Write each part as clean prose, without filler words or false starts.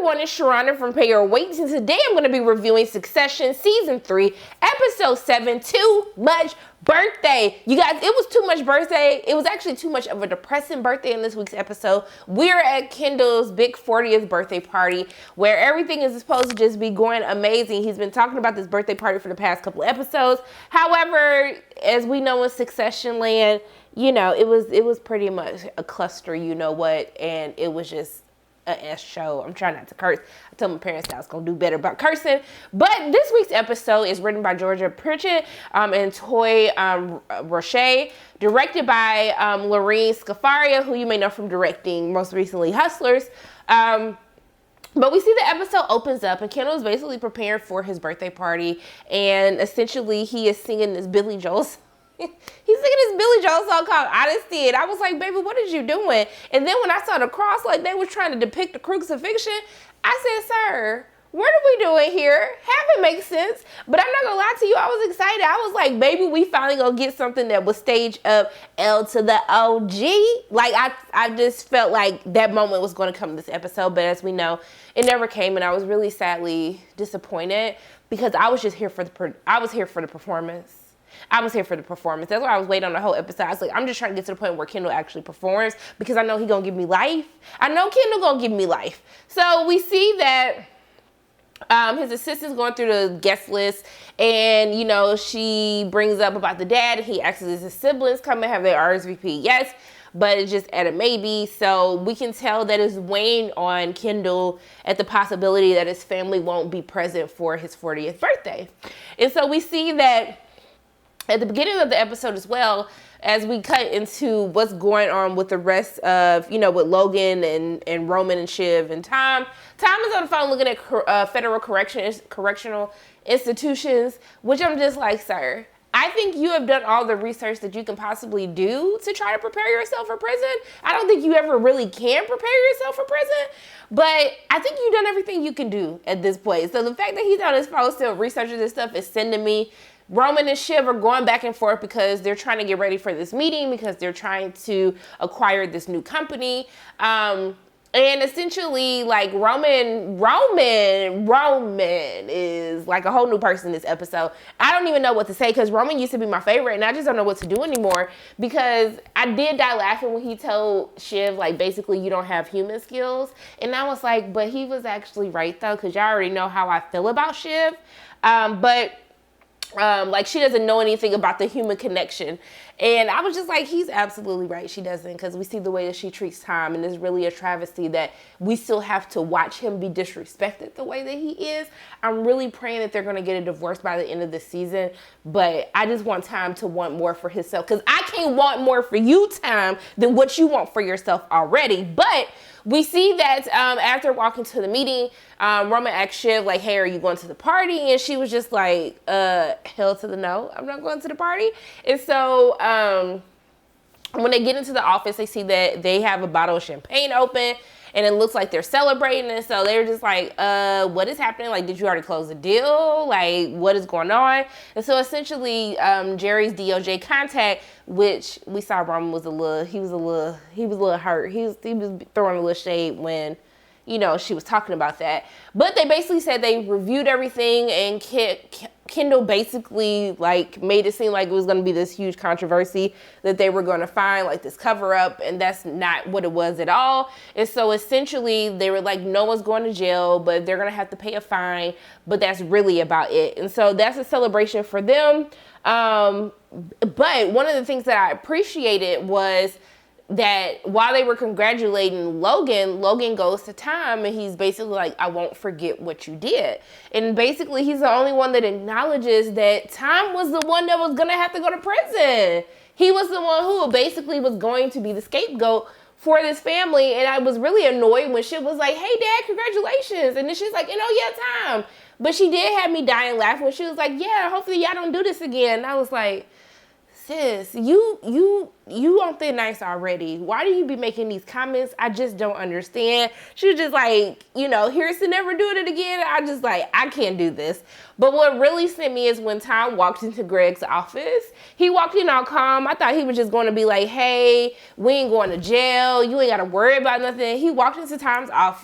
everyone, it's Sharana from Pay Your Weight, and today I'm going to be reviewing Succession Season 3, Episode 7, Too Much Birthday. You guys, it was too much birthday. It was actually too much of a depressing birthday in this week's episode. We're at Kendall's big 40th birthday party, where everything is supposed to just be going amazing. He's been talking about this birthday party for the past couple of episodes. However, as we know in Succession land, you know, it was pretty much a cluster, you know what, and it was just a S show. I'm trying not to curse. I told my parents that I was going to do better about cursing. But this week's episode is written by Georgia Pritchett and Toy Roche, directed by Lorene Scafaria, who you may know from directing most recently Hustlers. But we see the episode opens up and Kendall is basically preparing for his birthday party, and essentially he is singing this Billy Joel song. He's singing this Billy Joel song called Honesty, and I was like, baby, what is you doing? And then when I saw the cross, like they was trying to depict the crucifixion, I said, sir, what are we doing here? Have it make sense. But I'm not gonna lie to you, I was excited. I was like, baby, we finally gonna get something that will stage up L to the OG. Like I just felt like that moment was gonna come in this episode, but as we know, it never came, and I was really sadly disappointed because I was just here for the performance. I was here for the performance. That's why I was waiting on the whole episode. I was like, I'm just trying to get to the point where Kendall actually performs because I know he's going to give me life. I know Kendall going to give me life. So we see that his assistant's going through the guest list, and, you know, she brings up about the dad. He asks if his siblings come and have their RSVP. Yes, but it's just at a maybe. So we can tell that it's weighing on Kendall at the possibility that his family won't be present for his 40th birthday. And so we see that at the beginning of the episode as well, as we cut into what's going on with the rest of, you know, with Logan and Roman and Shiv and Tom. Tom is on the phone looking at federal correctional institutions, which I'm just like, sir, I think you have done all the research that you can possibly do to try to prepare yourself for prison. I don't think you ever really can prepare yourself for prison, but I think you've done everything you can do at this point. So the fact that he's on his phone still researching this stuff is sending me. Roman and Shiv are going back and forth because they're trying to get ready for this meeting because they're trying to acquire this new company. And essentially, like, Roman is like a whole new person in this episode. I don't even know what to say because Roman used to be my favorite, and I just don't know what to do anymore because I did die laughing when he told Shiv, like, basically, you don't have human skills. And I was like, but he was actually right, though, because y'all already know how I feel about Shiv. Like, she doesn't know anything about the human connection. And I was just like, he's absolutely right. She doesn't, because we see the way that she treats Tom, and it's really a travesty that we still have to watch him be disrespected the way that he is. I'm really praying that they're going to get a divorce by the end of the season, but I just want Tom to want more for himself, because I can't want more for you, Tom, than what you want for yourself already. But we see that after walking to the meeting, Roman asked Shiv, like, hey, are you going to the party? And she was just like, hell to the no, I'm not going to the party. And so when they get into the office, they see that they have a bottle of champagne open, and it looks like they're celebrating. And so they're just like, what is happening? Like, did you already close the deal? Like, what is going on? And so essentially, Jerry's DOJ contact, which we saw Roman was a little hurt. He was throwing a little shade when, you know, she was talking about that. But they basically said they reviewed everything, and Kendall basically, like, made it seem like it was going to be this huge controversy that they were going to find, like, this cover up, and that's not what it was at all. And so essentially they were like, no one's going to jail, but they're going to have to pay a fine, but that's really about it. And so that's a celebration for them. But one of the things that I appreciated was that while they were congratulating Logan goes to Tom, and he's basically like, I won't forget what you did. And basically he's the only one that acknowledges that Tom was the one that was going to have to go to prison. He was the one who basically was going to be the scapegoat for this family. And I was really annoyed when she was like, hey, Dad, congratulations. And then she's like, yeah, Tom. But she did have me dying laughing when she was like, yeah, hopefully y'all don't do this again. And I was like, sis, you on thin ice already. Why do you be making these comments? I just don't understand. She was just like, here's to never doing it again. I just like, I can't do this. But what really sent me is when Tom walked into Greg's office. He walked in all calm. I thought he was just going to be like, hey, we ain't going to jail. You ain't got to worry about nothing. He walked into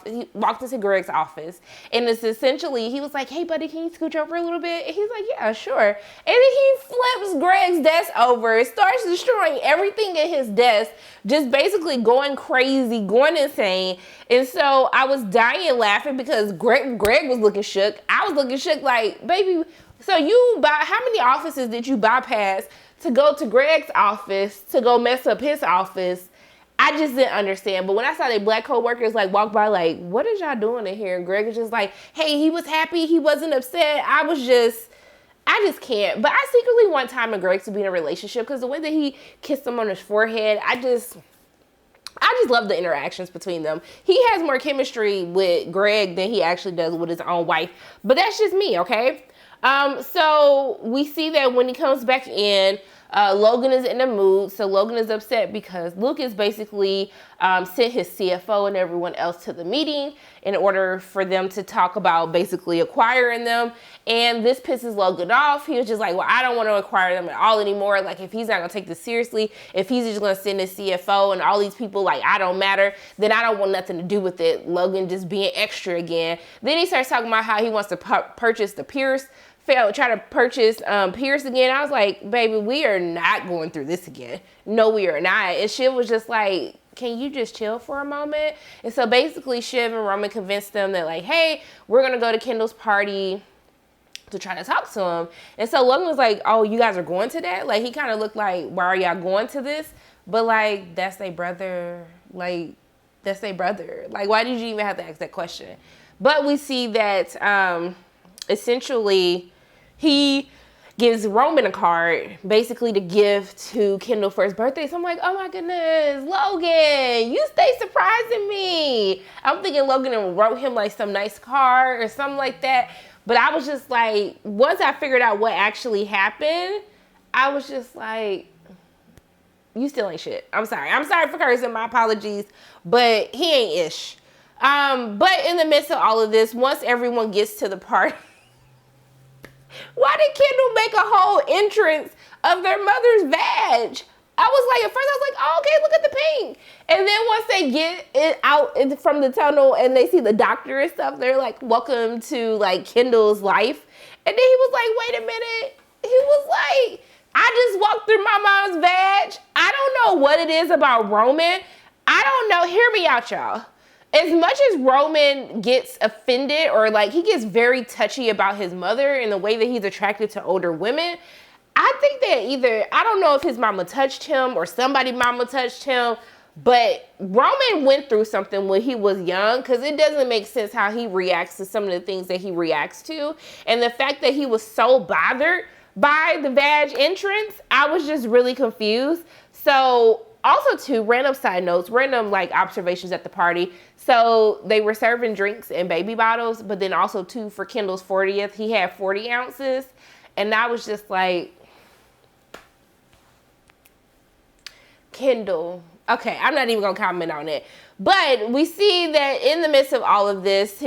He walked into Greg's office. And it's essentially, he was like, hey, buddy, can you scooch over a little bit? And he's like, yeah, sure. And then he flips Greg's desk over, starts destroying everything at his desk, just basically going crazy, going insane. And so I was dying laughing because Greg was looking shook. I was looking shook like, baby, so how many offices did you bypass to go to Greg's office to go mess up his office? I just didn't understand. But when I saw the black co-workers like walk by, like, what is y'all doing in here? And Greg is just like, hey, he was happy. He wasn't upset. I just can't. But I secretly want Tom and Greg to be in a relationship because the way that he kissed him on his forehead, I just love the interactions between them. He has more chemistry with Greg than he actually does with his own wife. But that's just me, okay? So we see that when he comes back in, Logan is in the mood. So Logan is upset because Lucas basically sent his CFO and everyone else to the meeting in order for them to talk about basically acquiring them. And this pisses Logan off. He was just like, well, I don't want to acquire them at all anymore. Like, if he's not going to take this seriously, if he's just going to send his CFO and all these people like, I don't matter, then I don't want nothing to do with it. Logan just being extra again. Then he starts talking about how he wants to purchase the Pierce. Try to purchase Pierce again. I was like, baby, we are not going through this again. No, we are not. And Shiv was just like, can you just chill for a moment? And so basically Shiv and Roman convinced them that like, hey, we're going to go to Kendall's party to try to talk to him. And so Logan was like, oh, you guys are going to that? Like, he kind of looked like, why are y'all going to this? But like, that's their brother. Like, that's their brother. Like, why did you even have to ask that question? But we see that essentially he gives Roman a card basically to give to Kendall for his birthday. So I'm like, oh my goodness, Logan, you stay surprising me. I'm thinking Logan wrote him like some nice card or something like that. But I was just like, once I figured out what actually happened, I was just like, you still ain't shit. I'm sorry for cursing, my apologies, but he ain't ish. But in the midst of all of this, once everyone gets to the party, why did Kendall make a whole entrance of their mother's vag? I was like, at first I was like, oh, okay, look at the pink. And then once they get it out from the tunnel and they see the doctor and stuff, they're like, welcome to like Kendall's life. And then he was like, wait a minute. He was like, I just walked through my mom's vag. I don't know what it is about Roman. I don't know. Hear me out, y'all. As much as Roman gets offended or like he gets very touchy about his mother and the way that he's attracted to older women, I think that I don't know if his mama touched him or somebody mama touched him, but Roman went through something when he was young because it doesn't make sense how he reacts to some of the things that he reacts to. And the fact that he was so bothered by the vag entrance, I was just really confused. So also too, random side notes, random like observations at the party. So they were serving drinks in baby bottles, but then also too for Kendall's 40th, he had 40 ounces. And I was just like, Kendall. Okay, I'm not even gonna comment on it. But we see that in the midst of all of this,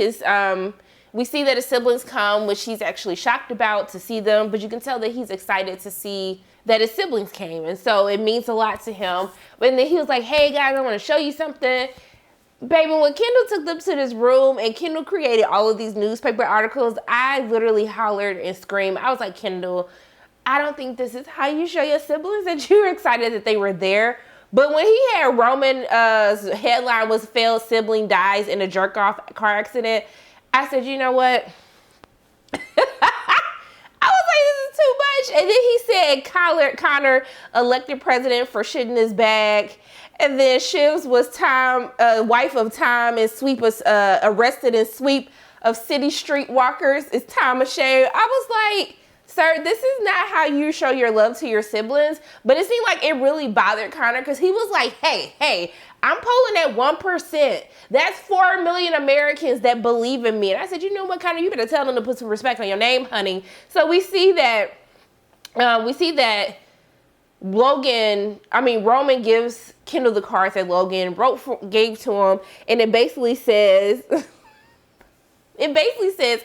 we see that his siblings come, which he's actually shocked about to see them, but you can tell that he's excited to see that his siblings came. And so it means a lot to him. But then he was like, hey guys, I want to show you something. Baby, when Kendall took them to this room and Kendall created all of these newspaper articles, I literally hollered and screamed. I was like, Kendall, I don't think this is how you show your siblings that you're excited that they were there. But when he had Roman's headline was failed sibling dies in a jerk-off car accident, I said, you know what? I was like, this is too much. And then he said Connor elected president for shit in his bag. And then Shivs was wife of Tom and Sweep was arrested in sweep of city streetwalkers. It's time of shame. I was like, sir, this is not how you show your love to your siblings. But it seemed like it really bothered Connor because he was like, hey, I'm polling at 1%. That's 4 million Americans that believe in me. And I said, you know what, Connor, you better tell them to put some respect on your name, honey. So we see that Roman gives Kendall the cards that Logan gave to him, and it basically says,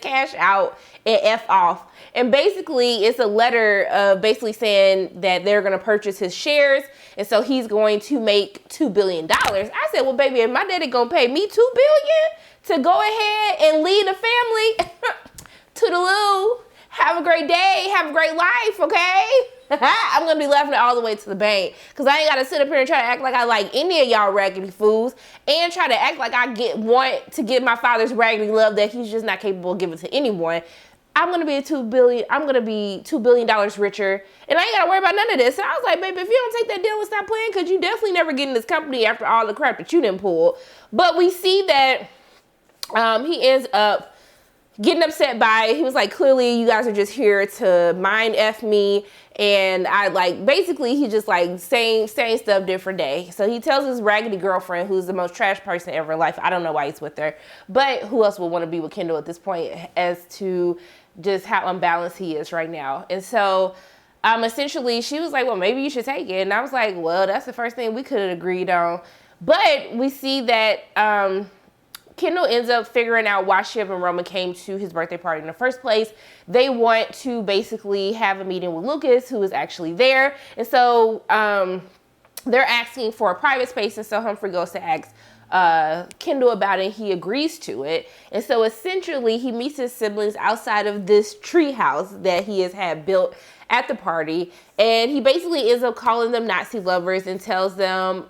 cash out and F off. And basically it's a letter of basically saying that they're going to purchase his shares. And so he's going to make $2 billion. I said, well, baby, if my daddy going to pay me $2 billion to go ahead and lead a family, toodaloo, have a great day, have a great life, okay? I'm going to be laughing all the way to the bank, because I ain't got to sit up here and try to act like I like any of y'all raggedy fools and try to act like I want to give my father's raggedy love that he's just not capable of giving to anyone. I'm going to be $2 billion richer, and I ain't got to worry about none of this. And I was like, baby, if you don't take that deal and stop playing, because you definitely never get in this company after all the crap that you didn't pull. But we see that he ends up getting upset by it. He was like, clearly you guys are just here to mind F me. And basically he just like saying stuff different day. So he tells his raggedy girlfriend, who's the most trash person ever in life, I don't know why he's with her, but who else would want to be with Kendall at this point, as to just how unbalanced he is right now. And so essentially she was like, well, maybe you should take it. And I was like, well, that's the first thing we could have agreed on. But we see that Kendall ends up figuring out why Shiv and Roman came to his birthday party in the first place. They want to basically have a meeting with Lucas, who is actually there. And so they're asking for a private space. And so Humphrey goes to ask Kendall about it, and he agrees to it. And so essentially he meets his siblings outside of this tree house that he has had built at the party. And he basically ends up calling them Nazi lovers and tells them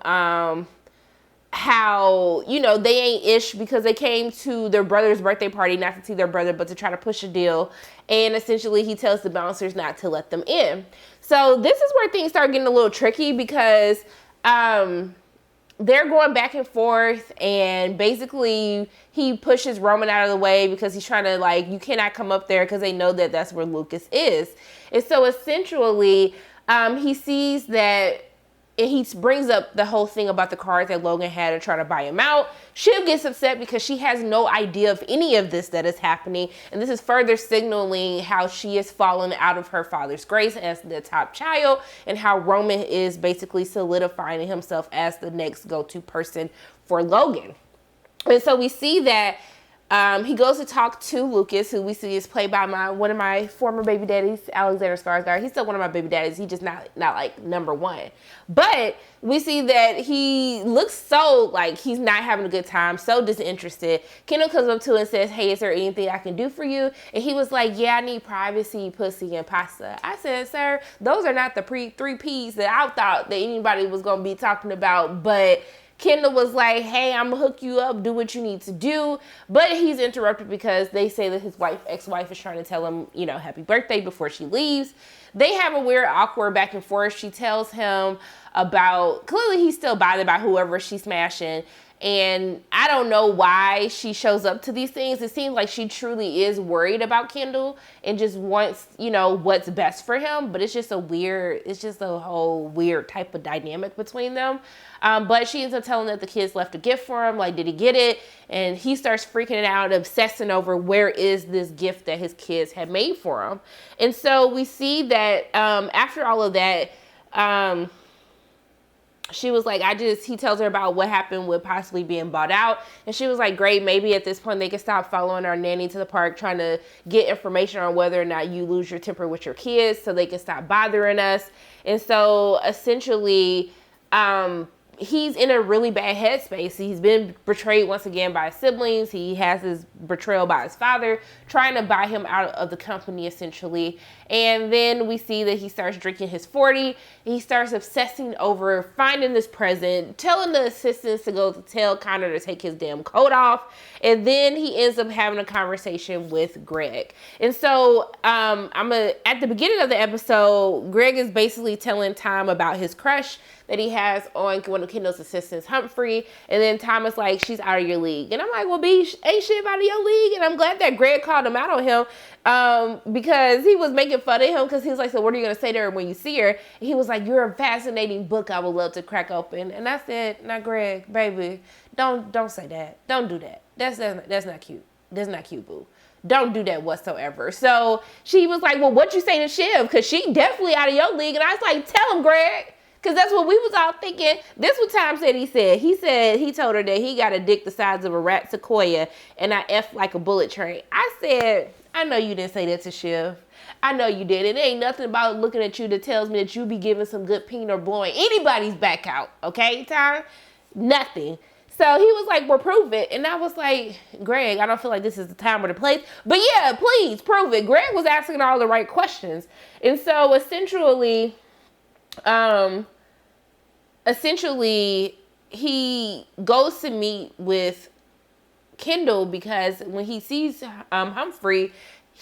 how, they ain't ish because they came to their brother's birthday party, not to see their brother, but to try to push a deal. And essentially he tells the bouncers not to let them in. So this is where things start getting a little tricky, because they're going back and forth, and basically he pushes Roman out of the way because he's trying to you cannot come up there, because they know that that's where Lucas is. And so essentially he sees that, and he brings up the whole thing about the cards that Logan had and trying to buy him out. Shiv gets upset because she has no idea of any of this that is happening. And this is further signaling how she has fallen out of her father's grace as the top child, and how Roman is basically solidifying himself as the next go-to person for Logan. And so we see that he goes to talk to Lucas, who we see is played by one of my former baby daddies, Alexander Skarsgård. He's still one of my baby daddies. He's just not like number one. But we see that he looks so like he's not having a good time, so disinterested. Kendall comes up to him and says, hey, is there anything I can do for you? And he was like, yeah, I need privacy, pussy, and pasta. I said, sir, those are not the three P's that I thought that anybody was going to be talking about. But Kendall was like, hey, I'm gonna hook you up, do what you need to do. But he's interrupted because they say that his ex-wife is trying to tell him, happy birthday before she leaves. They have a weird, awkward back and forth. She tells him about, clearly he's still bothered by whoever she's smashing. And I don't know why she shows up to these things. It seems like she truly is worried about Kendall and just wants, what's best for him. But it's just a whole weird type of dynamic between them. But she ends up telling that the kids left a gift for him. Like, did he get it? And he starts freaking out, obsessing over where is this gift that his kids had made for him. And so we see that after all of that, she was like, he tells her about what happened with possibly being bought out. And she was like, great, maybe at this point they can stop following our nanny to the park, trying to get information on whether or not you lose your temper with your kids, so they can stop bothering us. And so essentially, he's in a really bad headspace. He's been betrayed once again by his siblings. He has his betrayal by his father, trying to buy him out of the company, essentially. And then we see that he starts drinking his 40. He starts obsessing over finding this present, telling the assistants to go tell Connor to take his damn coat off. And then he ends up having a conversation with Greg. And so at the beginning of the episode, Greg is basically telling Tom about his crush that he has on one of Kendall's assistants, Humphrey. And then Tom is like, she's out of your league. And I'm like, well, B, ain't Shiv out of your league? And I'm glad that Greg called him out on him because he was making fun of him, because he was like, so what are you going to say to her when you see her? And he was like, you're a fascinating book I would love to crack open. And I said, now, Greg, baby, don't say that. Don't do that. That's not cute. That's not cute, boo. Don't do that whatsoever. So she was like, well, what you say to Shiv? Because she definitely out of your league. And I was like, tell him, Greg. Because that's what we was all thinking. This what Tom said he said. He told her that he got a dick the size of a rat sequoia and I F like a bullet train. I said, I know you didn't say that to Shiv. I know you did. It ain't nothing about looking at you that tells me that you be giving some good peen or blowing anybody's back out. Okay, Tom? Nothing. So he was like, well, prove it. And I was like, Greg, I don't feel like this is the time or the place. But yeah, please prove it. Greg was asking all the right questions. And so essentially, he goes to meet with Kendall because when he sees Humphrey,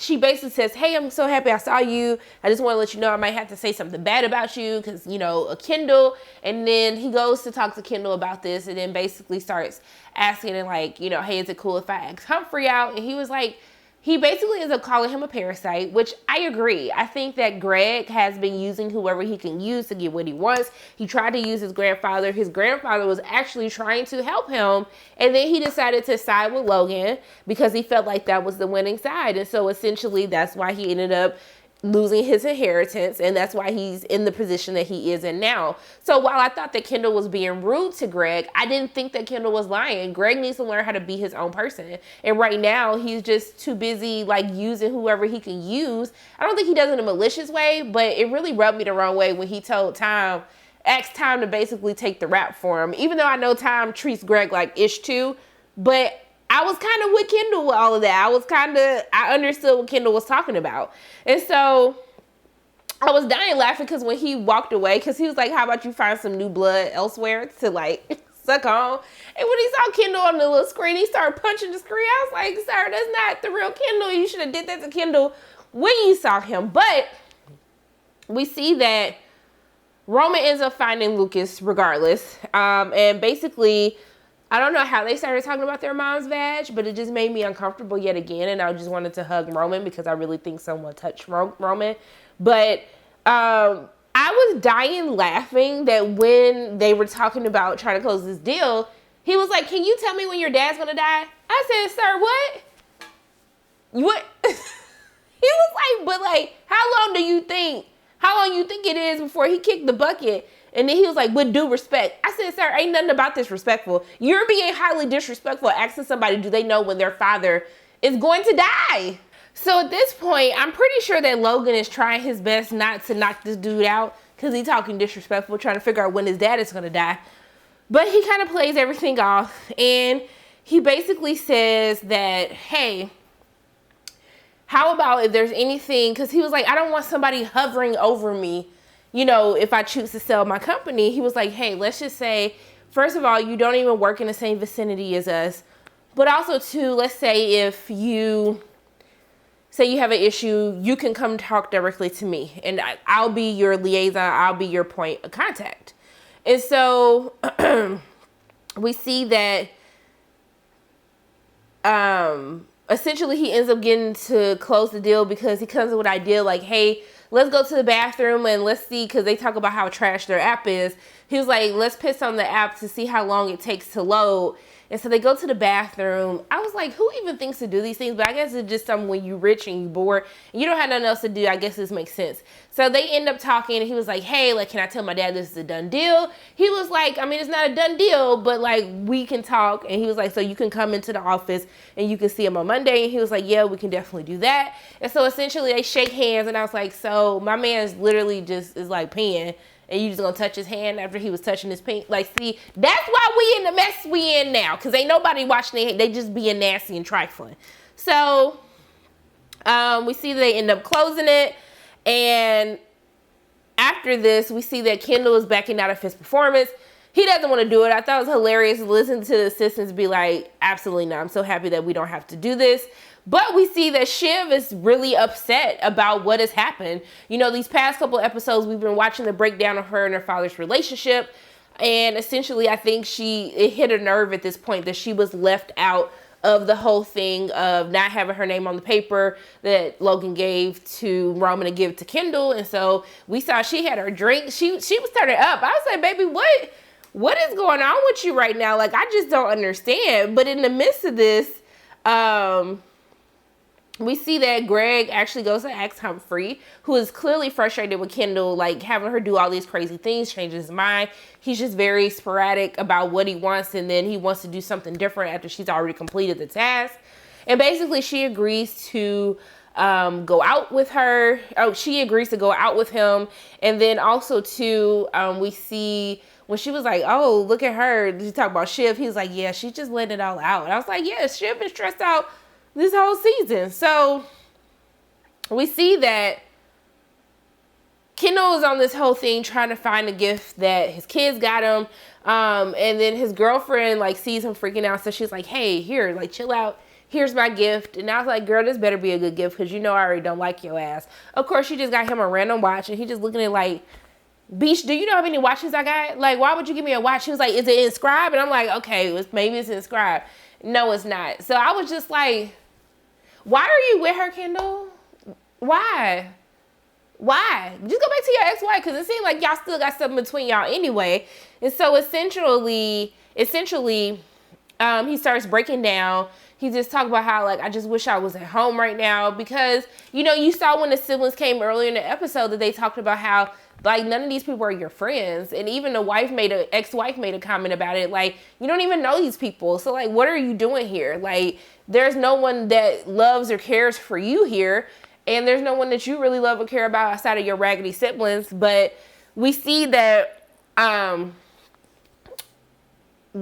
she basically says, hey, I'm so happy I saw you. I just want to let you know I might have to say something bad about you because, you know, a Kendall. And then he goes to talk to Kendall about this and then basically starts asking and like, you know, hey, is it cool if I ask Humphrey out? And he was like, he basically ends up calling him a parasite, which I agree. I think that Greg has been using whoever he can use to get what he wants. He tried to use his grandfather. His grandfather was actually trying to help him. And then he decided to side with Logan because he felt like that was the winning side. And so essentially that's why he ended up losing his inheritance, and that's why he's in the position that he is in now. So while I thought that Kendall was being rude to Greg, I didn't think that Kendall was lying. Greg needs to learn how to be his own person, and right now he's just too busy like using whoever he can use. I don't think he does it in a malicious way, but it really rubbed me the wrong way when he asked Tom to basically take the rap for him, even though I know Tom treats Greg like ish too. But I was kind of with Kendall with all of that. I understood what Kendall was talking about. And so I was dying laughing because when he walked away, because he was like, how about you find some new blood elsewhere to like suck on? And when he saw Kendall on the little screen, he started punching the screen. I was like, sir, that's not the real Kendall. You should have did that to Kendall when you saw him. But we see that Roman ends up finding Lucas regardless. And basically, I don't know how they started talking about their mom's vag, but it just made me uncomfortable yet again. And I just wanted to hug Roman because I really think someone touched Roman. But I was dying laughing that when they were talking about trying to close this deal, he was like, can you tell me when your dad's going to die? I said, sir, what? What? He was like, but like, how long you think it is before he kicked the bucket? And then he was like, with due respect. I said, sir, ain't nothing about this respectful. You're being highly disrespectful asking somebody, do they know when their father is going to die? So at this point, I'm pretty sure that Logan is trying his best not to knock this dude out because he's talking disrespectful, trying to figure out when his dad is going to die. But he kind of plays everything off. And he basically says that, hey, how about if there's anything, because he was like, I don't want somebody hovering over me, you know, if I choose to sell my company. He was like, hey, let's just say, first of all, you don't even work in the same vicinity as us. But also, too, let's say if you have an issue, you can come talk directly to me. And I'll be your liaison. I'll be your point of contact. And so we see that essentially he ends up getting to close the deal because he comes up with an idea like, hey, let's go to the bathroom and let's see, because they talk about how trash their app is. He was like, let's piss on the app to see how long it takes to load. And so they go to the bathroom. I was like, who even thinks to do these things? But I guess it's just something when you're rich and you're bored and you don't have nothing else to do. I guess this makes sense. So they end up talking and he was like, hey, like, can I tell my dad this is a done deal? He was like, I mean, it's not a done deal, but like, we can talk. And he was like, so you can come into the office and you can see him on Monday. And he was like, yeah, we can definitely do that. And so essentially they shake hands and I was like, so my man's literally just is like peeing. And you just gonna touch his hand after he was touching his pink? Like, see, that's why we in the mess we in now. Because ain't nobody watching it. They just being nasty and trifling. So, we see that they end up closing it. And after this, we see that Kendall is backing out of his performance. He doesn't want to do it. I thought it was hilarious to listen to the assistants be like, absolutely not. I'm so happy that we don't have to do this. But we see that Shiv is really upset about what has happened. You know, these past couple episodes, we've been watching the breakdown of her and her father's relationship. And essentially, I think it hit a nerve at this point that she was left out of the whole thing of not having her name on the paper that Logan gave to Roman to give to Kendall. And so we saw she had her drink. She was turning up. I was like, baby, what is going on with you right now? Like, I just don't understand. But in the midst of this, We see that Greg actually goes to ask Humphrey, who is clearly frustrated with Kendall, like having her do all these crazy things, changes his mind. He's just very sporadic about what he wants, and then he wants to do something different after she's already completed the task. And basically, she agrees to go out with her. Oh, she agrees to go out with him. And then also, too, we see when she was like, oh, look at her. Did you talk about Shiv? He was like, yeah, she's just letting it all out. And I was like, yeah, Shiv been stressed out this whole season. So we see that Kendall is on this whole thing trying to find a gift that his kids got him. And then his girlfriend like sees him freaking out. So she's like, hey, here, like chill out. Here's my gift. And I was like, girl, this better be a good gift because you know I already don't like your ass. Of course, she just got him a random watch and he just looking at it like, Beach, do you know how many watches I got? Like, why would you give me a watch? She was like, is it inscribed? And I'm like, okay, maybe it's inscribed. No, it's not. So I was just like, why are you with her, Kendall? Why? Just go back to your ex-wife because it seems like y'all still got something between y'all anyway. And so essentially, he starts breaking down. He just talked about how, like, I just wish I was at home right now because, you know, you saw when the siblings came earlier in the episode that they talked about how, like, none of these people are your friends. And even the ex-wife made a comment about it. Like, you don't even know these people. So, like, what are you doing here? Like, there's no one that loves or cares for you here. And there's no one that you really love or care about outside of your raggedy siblings. But we see that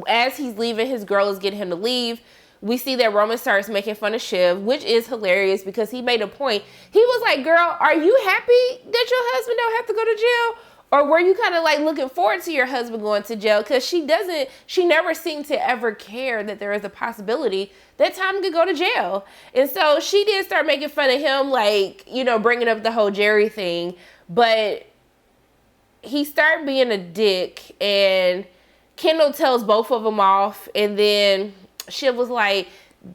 as he's leaving, his girl is getting him to leave. We see that Roman starts making fun of Shiv, which is hilarious because he made a point. He was like, girl, are you happy that your husband don't have to go to jail? Or were you kind of like looking forward to your husband going to jail? Because she never seemed to ever care that there is a possibility that Tom could go to jail. And so she did start making fun of him, like, you know, bringing up the whole Jerry thing. But he started being a dick and Kendall tells both of them off. And then Shiv was like,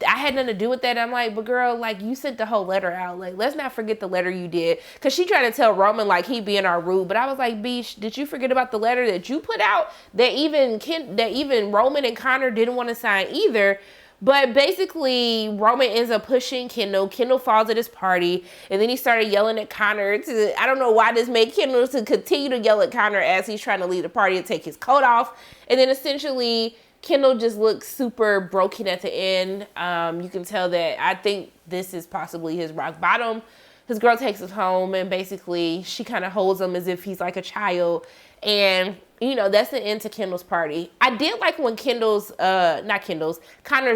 I had nothing to do with that. I'm like, but girl, like, you sent the whole letter out. Like, let's not forget the letter you did. Because she tried to tell Roman, like, he being our rude. But I was like, Beach, did you forget about the letter that you put out that even Roman and Connor didn't want to sign either? But basically, Roman ends up pushing Kendall. Kendall falls at his party. And then he started yelling at Connor. I don't know why this made Kendall to continue to yell at Connor as he's trying to leave the party and take his coat off. And then essentially, Kendall just looks super broken at the end. You can tell that I think this is possibly his rock bottom. His girl takes him home and basically she kind of holds him as if he's like a child. And, you know, that's the end to Kendall's party. I did like when Connor's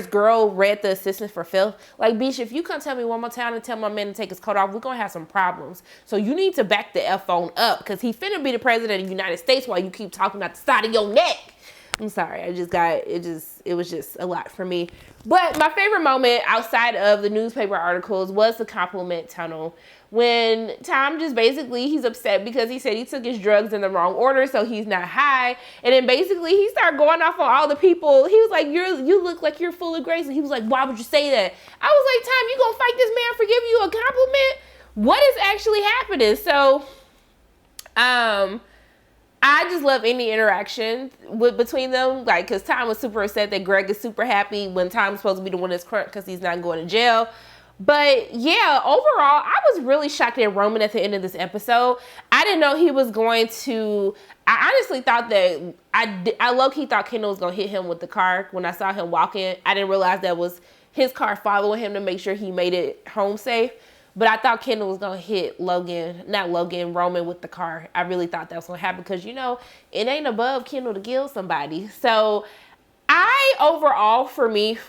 girl read the assistant for filth. Like, Beach, if you come tell me one more time and tell my man to take his coat off, we're going to have some problems. So you need to back the F on up because he finna be the president of the United States while you keep talking about the side of your neck. I'm sorry. It was just a lot for me. But my favorite moment outside of the newspaper articles was the compliment tunnel. When Tom just basically, he's upset because he said he took his drugs in the wrong order, so he's not high. And then basically he started going off on all the people. He was like, you look like you're full of grace. And he was like, why would you say that? I was like, Tom, you gonna fight this man for giving you a compliment? What is actually happening? So, I just love any interaction between them, like, because Tom was super upset that Greg is super happy when Tom's supposed to be the one that's crunk because he's not going to jail. But yeah, overall, I was really shocked at Roman at the end of this episode. I didn't know he was going to. I honestly thought that I low-key thought Kendall was going to hit him with the car when I saw him walking. I didn't realize that was his car following him to make sure he made it home safe. But I thought Kendall was going to hit Roman with the car. I really thought that was going to happen because, you know, it ain't above Kendall to kill somebody. So overall, for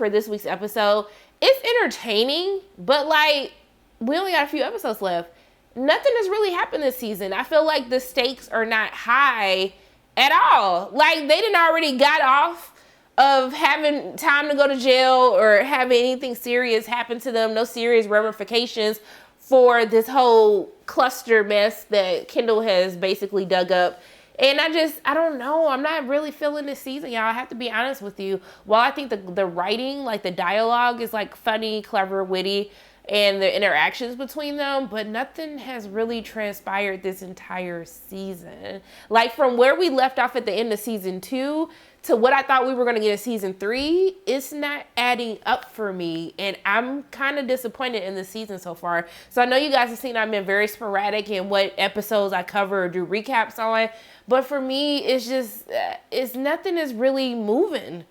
this week's episode, it's entertaining, but, like, we only got a few episodes left. Nothing has really happened this season. I feel like the stakes are not high at all. Like, they didn't already got off of having time to go to jail or having anything serious happen to them, no serious ramifications for this whole cluster mess that Kendall has basically dug up. And I don't know. I'm not really feeling this season, y'all. I have to be honest with you. While I think the writing, like the dialogue is like funny, clever, witty, and the interactions between them, but nothing has really transpired this entire season. Like from where we left off at the end of season 2 to what I thought we were going to get in season 3, it's not adding up for me. And I'm kind of disappointed in the season so far. So I know you guys have seen I've been very sporadic in what episodes I cover or do recaps on. But for me, it's just, nothing is really moving.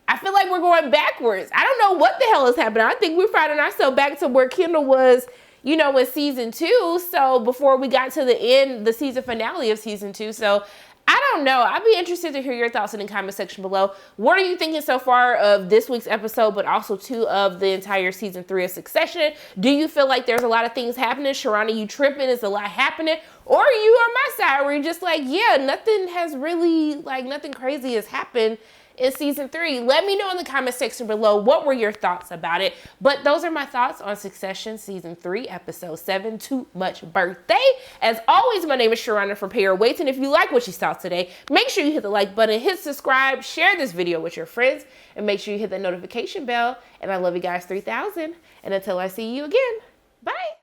I feel like we're going backwards. I don't know what the hell is happening. I think we're finding ourselves back to where Kendall was, you know, in season 2. So before we got to the end, the season finale of season 2. So I don't know. I'd be interested to hear your thoughts in the comment section below. What are you thinking so far of this week's episode, but also too of the entire season 3 of Succession? Do you feel like there's a lot of things happening? Sharana, you tripping? Is a lot happening? Or are you on my side where you're just like, yeah, nothing has really, like, nothing crazy has happened in season 3? Let me know in the comment section below what were your thoughts about it. But those are my thoughts on Succession season 3 episode 7, Too Much Birthday. As always, my name is Sharana from Pay Your Weights, and if you like what you saw today, make sure you hit the like button, hit subscribe, share this video with your friends, and make sure you hit the notification bell. And I love you guys 3000. And until I see you again, bye.